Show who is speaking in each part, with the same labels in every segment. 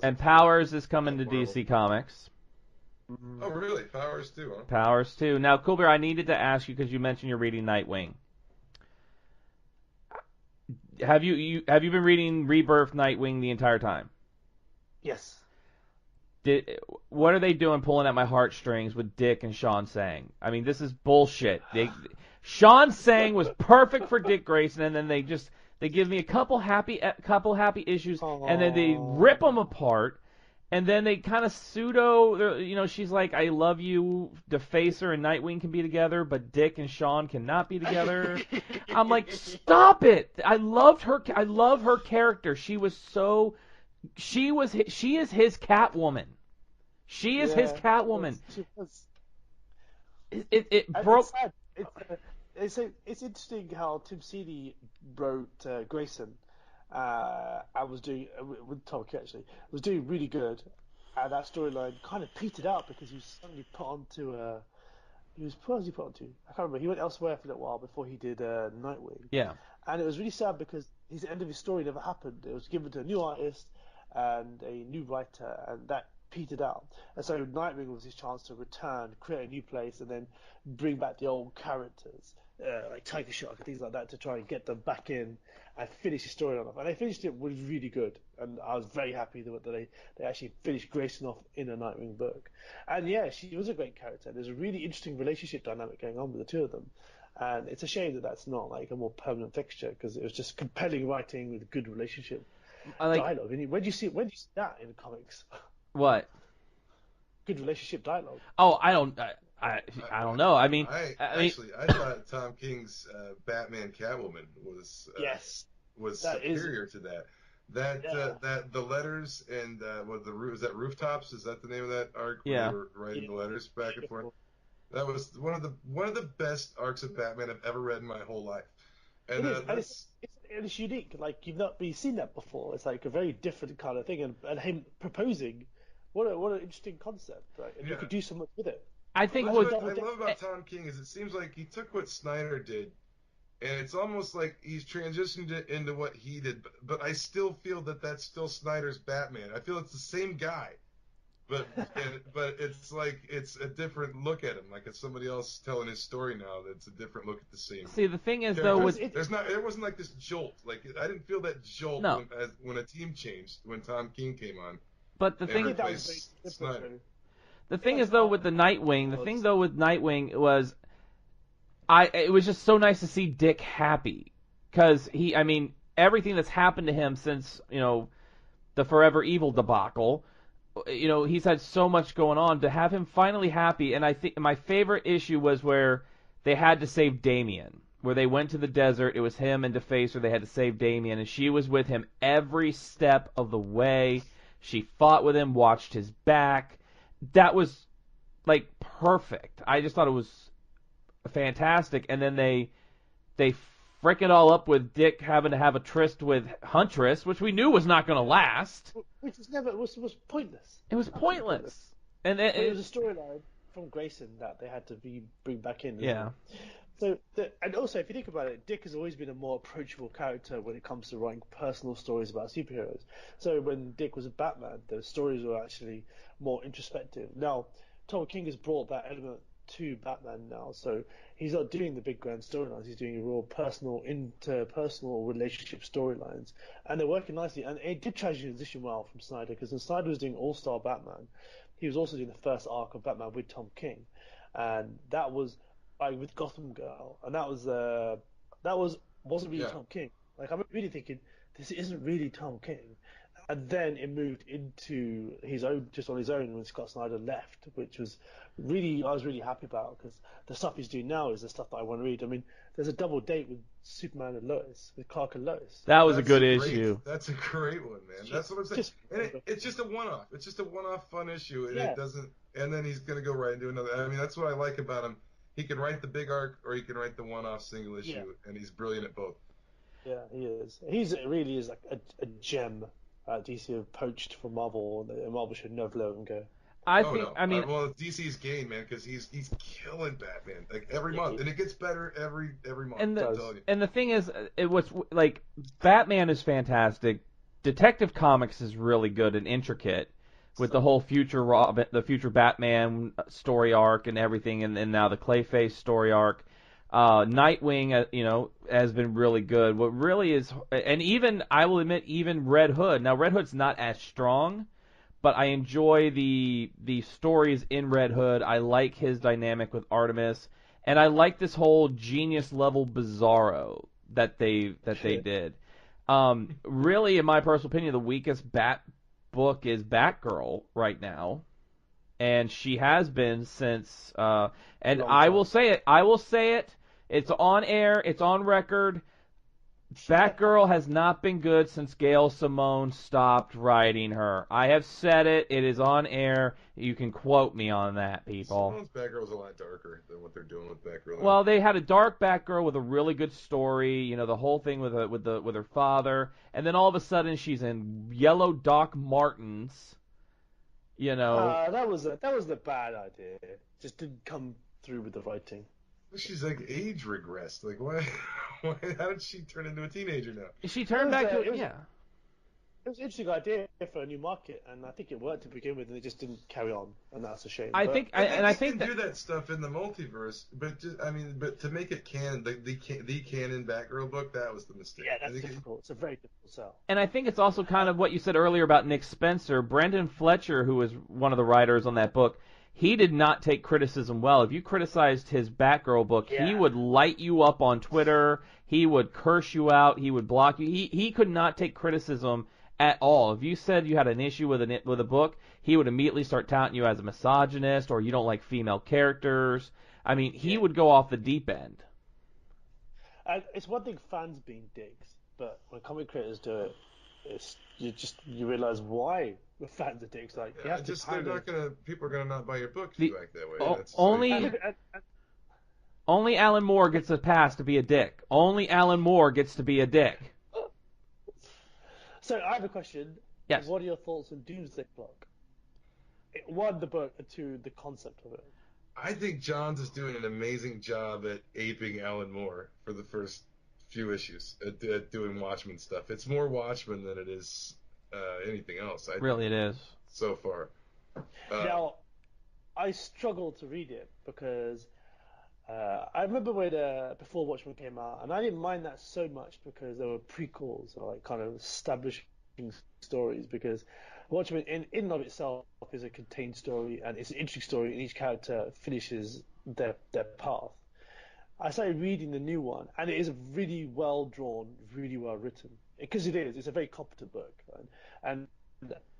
Speaker 1: And Powers is coming to DC Comics.
Speaker 2: Oh, really? Powers too, huh?
Speaker 1: Powers too. Now, Kulbir, I needed to ask you because you mentioned you're reading Nightwing. Have you been reading Rebirth Nightwing the entire time?
Speaker 3: Yes.
Speaker 1: What are they doing pulling at my heartstrings with Dick and Sean Sang? I mean, this is bullshit. Sean Sang was perfect for Dick Grayson, and then they give me a couple happy issues, and then they rip them apart, and then they kind of she's like, I love you, Defacer and Nightwing can be together, but Dick and Sean cannot be together. I'm like, stop it! I love her character. She is his Catwoman. She is his Catwoman. It broke.
Speaker 3: It's interesting how Tim Seeley wrote Grayson. I was doing with Tom King, actually. Was doing really good, and that storyline kind of petered out because he was suddenly put onto. What was he put onto? I can't remember. He went elsewhere for a little while before he did Nightwing.
Speaker 1: Yeah.
Speaker 3: And it was really sad because his end of his story never happened. It was given to a new artist and a new writer, and that petered out. And so Nightwing was his chance to return, create a new place, and then bring back the old characters, like Tiger Shark and things like that, to try and get them back in and finish the story off. And they finished it was really good, and I was very happy that they actually finished Grayson off in a Nightwing book. And yeah, she was a great character. There's a really interesting relationship dynamic going on with the two of them. And it's a shame that that's not like a more permanent fixture, because it was just compelling writing with good relationship dialogue. And when do you see that in comics?
Speaker 1: What?
Speaker 3: Good relationship dialogue.
Speaker 1: Oh, I don't know. I mean,
Speaker 2: I thought Tom King's Batman Catwoman was superior to that. That the letters and is that Rooftops? Is that the name of that arc?
Speaker 1: Yeah.
Speaker 2: Where they were writing the letters back and forth. That was one of the best arcs of Batman I've ever read in my whole life. And
Speaker 3: it's unique. Like, you've not really seen that before. It's like a very different kind of thing, and him proposing. What an interesting concept, right? And you could do so much with it.
Speaker 1: I think
Speaker 2: what I love about Tom King is it seems like he took what Snyder did, and it's almost like he's transitioned it into what he did. But I still feel that that's still Snyder's Batman. I feel it's the same guy, but it's like it's a different look at him. Like it's somebody else telling his story now. That's a different look at the same.
Speaker 1: See, the thing is though,
Speaker 2: it wasn't like this jolt. Like I didn't feel that jolt when a team changed when Tom King came on.
Speaker 1: But the thing is though with the Nightwing, was it was just so nice to see Dick happy, because everything that's happened to him since the Forever Evil debacle, he's had so much going on. To have him finally happy, and I think my favorite issue was where they had to save Damian, where they went to the desert. It was him and Defacer. They had to save Damian, and she was with him every step of the way. She fought with him, watched his back. That was, like, perfect. I just thought it was fantastic. And then they frick it all up with Dick having to have a tryst with Huntress, which we knew was not going to last.
Speaker 3: Which was pointless.
Speaker 1: It was pointless. And
Speaker 3: it was a storyline from Grayson that they had to bring back in.
Speaker 1: Yeah.
Speaker 3: And also, if you think about it, Dick has always been a more approachable character when it comes to writing personal stories about superheroes. So when Dick was a Batman, the stories were actually more introspective. Now, Tom King has brought that element to Batman now, so he's not doing the big grand storylines. He's doing real personal, interpersonal relationship storylines, and they're working nicely. And it did transition well from Snyder, because when Snyder was doing All-Star Batman, he was also doing the first arc of Batman with Tom King, and that was with Gotham Girl, and that wasn't really Tom King. Like, I'm really thinking, this isn't really Tom King. And then it moved into his own, just on his own, when Scott Snyder left, which was I was really happy about, because the stuff he's doing now is the stuff that I want to read. I mean, there's a double date with Superman and Lois, with Clark and Lois.
Speaker 1: That's a good issue.
Speaker 2: That's a great one, man. That's what I'm saying. And it's just a one-off. It's just a one-off fun issue, and it doesn't. And then he's gonna go right into another. I mean, that's what I like about him. He can write the big arc, or he can write the one-off single issue, and he's brilliant at both.
Speaker 3: Yeah, he is. He really is like a gem. DC have poached from Marvel, and Marvel should never let him go.
Speaker 1: I mean,
Speaker 2: well, DC's gain, man, because he's killing Batman like every month, and it gets better every month.
Speaker 1: And the thing is, it was like Batman is fantastic. Detective Comics is really good and intricate with the whole future Robin, the future Batman story arc and everything, and now the Clayface story arc. Nightwing, has been really good. What really is, and even I will admit, even Red Hood. Now Red Hood's not as strong, but I enjoy the stories in Red Hood. I like his dynamic with Artemis, and I like this whole genius level Bizarro that they did. Really, in my personal opinion, the weakest Bat book is Batgirl right now, and she has been since. And I will say it. It's on air. It's on record. Batgirl has not been good since Gail Simone stopped writing her. I have said it. It is on air. You can quote me on that, people.
Speaker 2: Simone's Batgirl's a lot darker than what they're doing with Batgirl.
Speaker 1: Well, they had a dark Batgirl with a really good story. The whole thing with her father, and then all of a sudden she's in yellow Doc Martens.
Speaker 3: That was the bad idea. Just didn't come through with the writing.
Speaker 2: She's like age regressed. Like why? How did she turn into a teenager now?
Speaker 1: She turned back to yeah.
Speaker 3: It was an interesting idea for a new market, and I think it worked to begin with, and it just didn't carry on, and that's a shame.
Speaker 1: I think
Speaker 2: they do that stuff in the multiverse, but to make it canon, the canon Batgirl book, that was the mistake.
Speaker 3: Yeah, that's difficult. It's a very difficult sell.
Speaker 1: And I think it's also kind of what you said earlier about Nick Spencer. Brendan Fletcher, who was one of the writers on that book, he did not take criticism well. If you criticized his Batgirl book, he would light you up on Twitter. He would curse you out. He would block you. He could not take criticism at all. If you said you had an issue with a book, he would immediately start touting you as a misogynist or you don't like female characters. I mean, he would go off the deep end.
Speaker 3: It's one thing fans being dicks, but when comic creators do it, you realize why the fans are dicks. Like,
Speaker 2: people are gonna not buy your book if you act that way.
Speaker 1: Only Alan Moore gets a pass to be a dick. Only Alan Moore gets to be a dick.
Speaker 3: So I have a question.
Speaker 1: Yes.
Speaker 3: What are your thoughts on Doomsday Clock? One, the book, and two, the concept of it.
Speaker 2: I think Johns is doing an amazing job at aping Alan Moore for the first few issues at doing Watchmen stuff. It's more Watchmen than it is anything else.
Speaker 1: Really, it is.
Speaker 2: So far.
Speaker 3: Now, I struggled to read it because I remember when before Watchmen came out, and I didn't mind that so much because there were prequels or like kind of establishing stories. Because Watchmen in and of itself is a contained story, and it's an interesting story, and each character finishes their path. I started reading the new one, and it is really well drawn, really well written. Because it is, it's a very competent book, right? And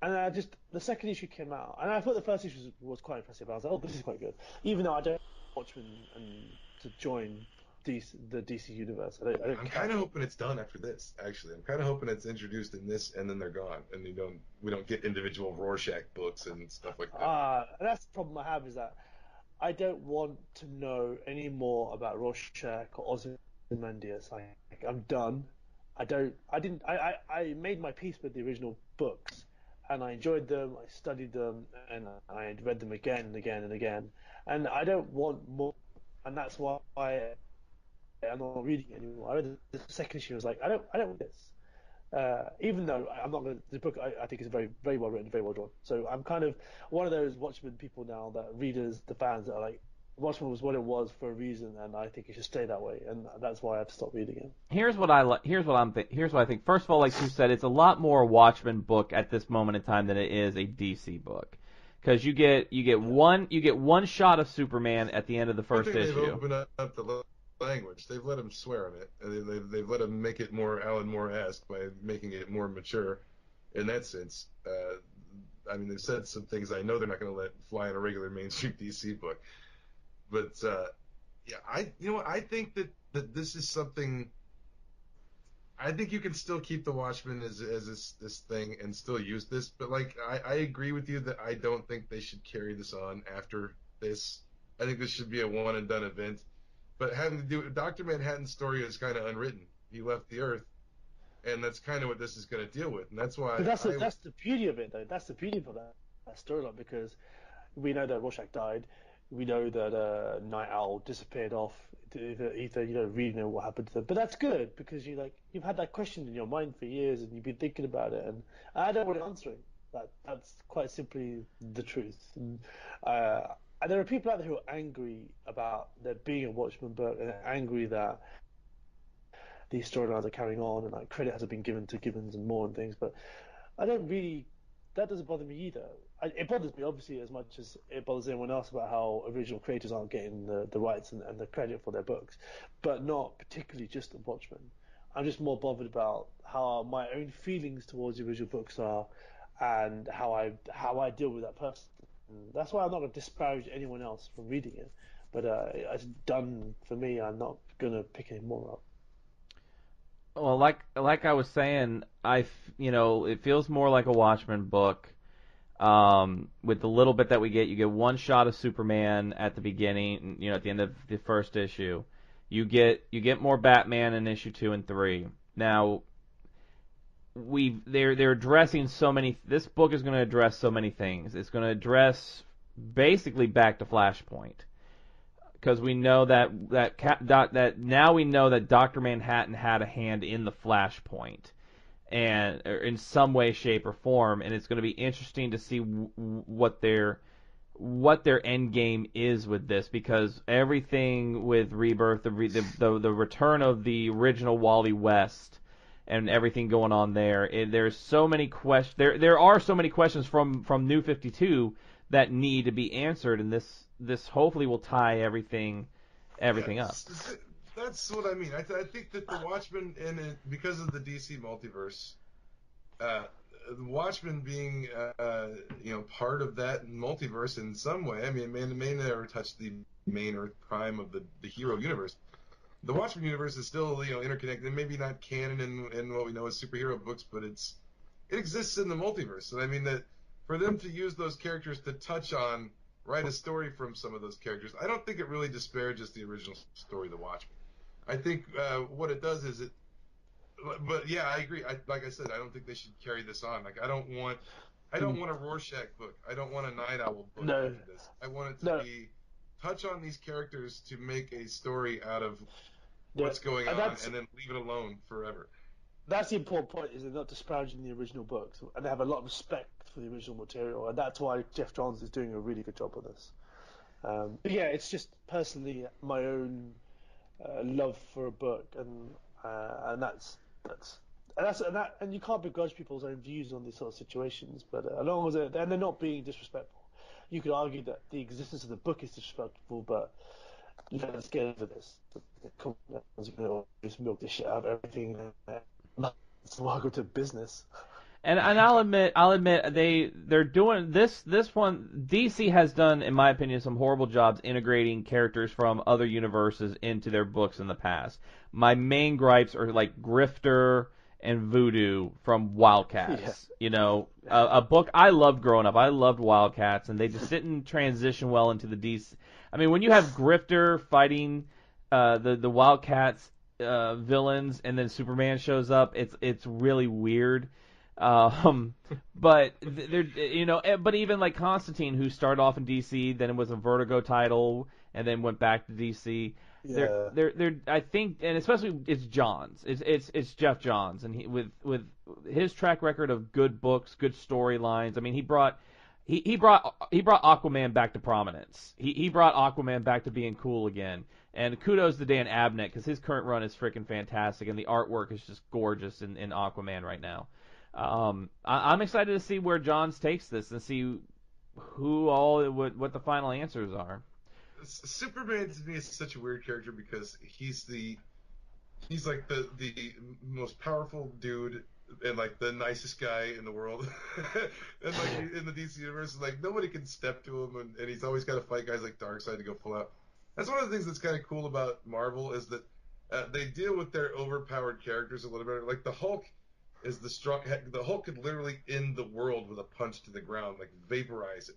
Speaker 3: I just the second issue came out, and I thought the first issue was quite impressive. I was like, oh, this is quite good, even though I don't Watchmen and to join the DC universe.
Speaker 2: I'm kind of hoping it's done after this. Actually, I'm kind of hoping it's introduced in this, and then they're gone, and we don't get individual Rorschach books and stuff like that.
Speaker 3: And that's the problem I have is that I don't want to know any more about Rorschach or Ozymandias. Like I'm done. I made my peace with the original books, and I enjoyed them. I studied them, and I read them again and again and again. And I don't want more, and that's why I'm not reading it anymore. I read the second issue. I was like, I don't want this. Even though I'm not going to, the book I think is very, very well written, very well drawn. So I'm kind of one of those Watchmen people now, that readers, the fans that are like, Watchmen was what it was for a reason, and I think it should stay that way, and that's why I've stopped reading it. Here's what
Speaker 1: I think. First of all, like you said, it's a lot more a Watchmen book at this moment in time than it is a DC book, because you get one shot of Superman at the end of the first issue.
Speaker 2: They've opened up the language. They've let him swear on it. They've let him make it more Alan Moore-esque by making it more mature in that sense. They've said some things I know they're not going to let fly in a regular mainstream DC book. But I think that this is something. I think you can still keep the Watchmen as this thing and still use this. But like I agree with you that I don't think they should carry this on after this. I think this should be a one and done event. But having to do Dr. Manhattan's story is kind of unwritten. He left the Earth, and that's kind of what this is going to deal with. And that's why.
Speaker 3: But that's the beauty of it, though. That's the beauty of that storyline, because we know that Rorschach died. We know that Night Owl disappeared off. Either you don't really know what happened to them, but that's good because you've had that question in your mind for years and you've been thinking about it, and I don't want answering. That's quite simply the truth. And there are people out there who are angry about there being a Watchmen book and angry that these storylines are carrying on and like credit hasn't been given to Gibbons and Moore and things, but I don't really. That doesn't bother me either. It bothers me obviously as much as it bothers anyone else about how original creators aren't getting the rights and the credit for their books, but not particularly just the Watchmen. I'm just more bothered about how my own feelings towards the original books are, and how I deal with that person. And that's why I'm not going to disparage anyone else from reading it, but it's done for me. I'm not going to pick any more up.
Speaker 1: Well, like I was saying, it feels more like a Watchmen book. With the little bit that we get, you get one shot of Superman at the beginning, at the end of the first issue. You get more Batman in issue 2 and 3. Now, they're addressing so many. This book is going to address so many things. It's going to address basically back to Flashpoint. Because we know that now we know that Dr. Manhattan had a hand in the Flashpoint, and or in some way, shape, or form, and it's going to be interesting to see what their end game is with this, because everything with Rebirth, the return of the original Wally West, and everything going on there, there's so many questions. There are so many questions from New 52 that need to be answered, and this hopefully will tie everything up.
Speaker 2: That's what I mean. I think that the Watchmen, because of the DC multiverse, the Watchmen being part of that multiverse in some way. I mean, it may never touch the main Earth Prime of the hero universe. The Watchmen universe is still interconnected, maybe not canon in what we know as superhero books, but it exists in the multiverse. And I mean that for them to use those characters to write a story from some of those characters, I don't think it really disparages the original story, The Watchmen. I think what it does is but yeah, I agree. Like I said, I don't think they should carry this on. Like I don't want a Rorschach book. I don't want a Night Owl book after this. I want it to be touch on these characters to make a story out of what's going on, and then leave it alone forever.
Speaker 3: That's the important point, is they're not disparaging the original books, and they have a lot of respect for the original material, and that's why Jeff Johns is doing a really good job on this. But yeah, it's just personally my own love for a book, and you can't begrudge people's own views on these sort of situations, but as long as they're not being disrespectful. You could argue that the existence of the book is disrespectful, but let's get over this. Come on, just milk this shit out of everything. Welcome to business.
Speaker 1: And I'll admit they're doing this one. DC has done, in my opinion, some horrible jobs integrating characters from other universes into their books in the past. My main gripes are like Grifter and Voodoo from Wildcats. Yeah. A book I loved growing up. I loved Wildcats, and they just didn't transition well into the DC. I mean, when you have Grifter fighting the Wildcats villains, and then Superman shows up, it's really weird. But but even like Constantine, who started off in DC, then it was a Vertigo title, and then went back to DC. Yeah. They're I think, and especially it's Johns. It's Jeff Johns, and with his track record of good books, good storylines. I mean, he brought Aquaman back to prominence. He brought Aquaman back to being cool again. And kudos to Dan Abnett, because his current run is freaking fantastic, and the artwork is just gorgeous in Aquaman right now. I'm excited to see where Johns takes this and see what the final answers are.
Speaker 2: Superman to me is such a weird character because he's like the most powerful dude and like the nicest guy in the world, and like in the DC universe, like nobody can step to him, and he's always got to fight guys like Darkseid to go full out. That's one of the things that's kind of cool about Marvel is that they deal with their overpowered characters a little bit. Like the Hulk is the Hulk could literally end the world with a punch to the ground, like vaporize it.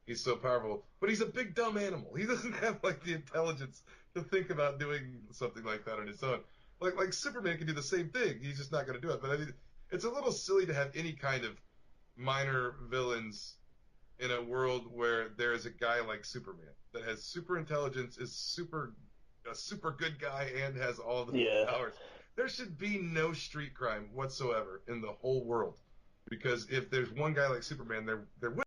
Speaker 2: He's so powerful, but he's a big dumb animal. He doesn't have like the intelligence to think about doing something like that on his own. Like Superman can do the same thing. He's just not going to do it. But I mean, it's a little silly to have any kind of minor villains in a world where there is a guy like Superman that has super intelligence, is a super good guy, and has all the powers. There should be no street crime whatsoever in the whole world, because if there's one guy like Superman, there would